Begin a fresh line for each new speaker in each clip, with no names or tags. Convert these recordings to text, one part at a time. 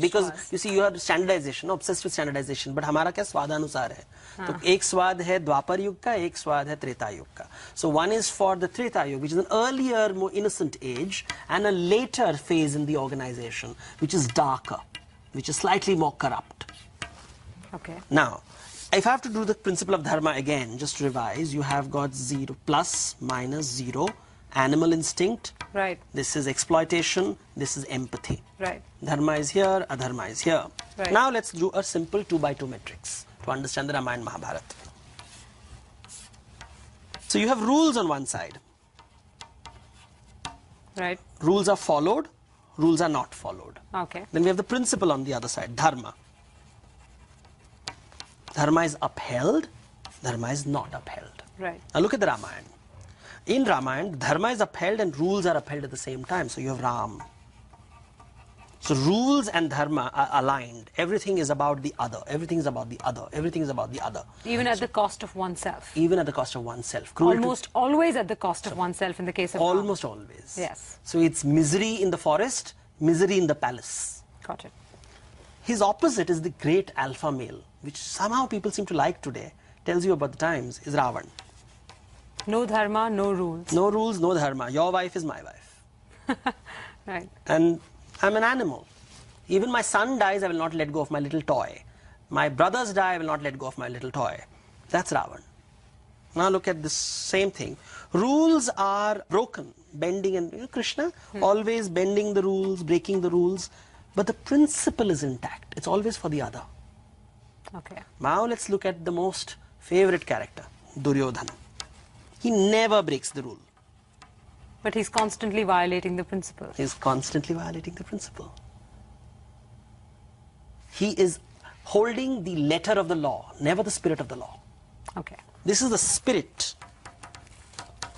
because you see you are standardization, obsessed with standardization, but हमारा क्या स्वादानुसार है. तो एक स्वाद है द्वापर युग का, एक स्वाद है त्रेता युग का. So one is for the Treta Yuga, which is an earlier, more innocent age, and a later phase in the organization, which is darker, which is slightly more corrupt.
Okay.
Now, if I have to do the principle of dharma again, just to revise, you have got 0, plus, minus, 0, animal instinct.
Right.
This is exploitation, this is empathy.
Right.
Dharma is here, adharma is here.
Right.
Now let's do a simple 2x2 matrix to understand the Ramayana and Mahabharata. So you have rules on one side.
Right.
Rules are followed, rules are not followed.
Okay.
Then we have the principle on the other side, dharma. Dharma is upheld, dharma is not upheld.
Right.
Now look at the Ramayana. In Ramayana, dharma is upheld and rules are upheld at the same time. So you have Ram. So rules and dharma are aligned. Everything is about the other. Everything is about the other. Everything is about the other.
Even at the cost of oneself.
Even at the cost of oneself.
Almost always at the cost of oneself in the case of
almost
Ram.
always.
Yes.
So it's misery in the forest, misery in the palace.
Got it.
His opposite is the great alpha male, which somehow people seem to like today, tells you about the times, is Ravan.
No dharma, no rules.
No rules, no dharma. Your wife is my wife.
Right.
And I'm an animal. Even my son dies, I will not let go of my little toy. My brothers die, I will not let go of my little toy. That's Ravan. Now look at this same thing. Rules are broken, bending, and Krishna always bending the rules, breaking the rules. But the principle is intact. It's always for the other.
Okay.
Now let's look at the most favorite character, Duryodhana. He never breaks the rule.
But he's constantly violating the principle.
He is constantly violating the principle. He is holding the letter of the law, never the spirit of the law.
Okay.
This is the spirit.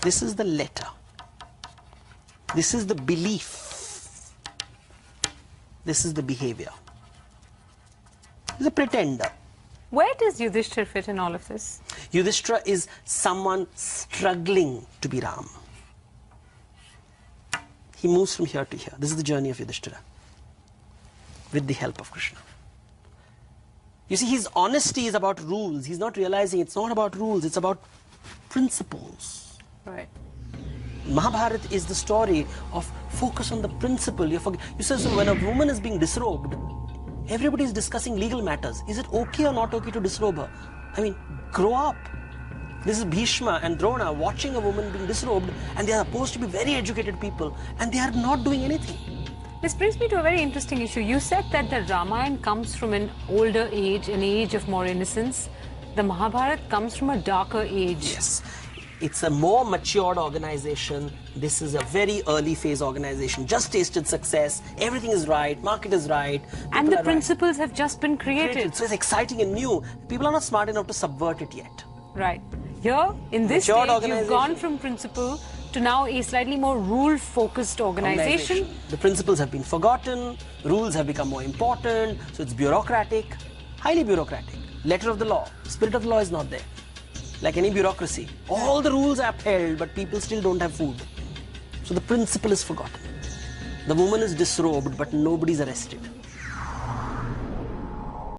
This is the letter. This is the belief. This is the behavior. He's a pretender.
Where does Yudhishthir fit in all of this?
Yudhishthira is someone struggling to be Ram. He moves from here to here. This is the journey of Yudhishthira with the help of Krishna. You see, his honesty is about rules. He's not realizing it's not about rules, it's about principles.
Right.
Mahabharata is the story of focus on the principle. You say, so when a woman is being disrobed, everybody is discussing legal matters. Is it okay or not okay to disrobe her? I mean, grow up. This is Bhishma and Drona watching a woman being disrobed, and they are supposed to be very educated people, and they are not doing anything.
This brings me to a very interesting issue. You said that the Ramayana comes from an older age, an age of more innocence. The Mahabharata comes from a darker age.
Yes. It's a more matured organization. This is a very early phase organization. Just tasted success. Everything is right. Market is right.
And the principles have just been created.
So it's exciting and new. People are not smart enough to subvert it yet.
Right. Here, in this stage, you've gone from principle to now a slightly more rule-focused organization.
The principles have been forgotten. Rules have become more important. So it's bureaucratic, highly bureaucratic. Letter of the law. Spirit of the law is not there. Like any bureaucracy, all the rules are upheld, but people still don't have food. So the principle is forgotten. The woman is disrobed, but nobody's arrested.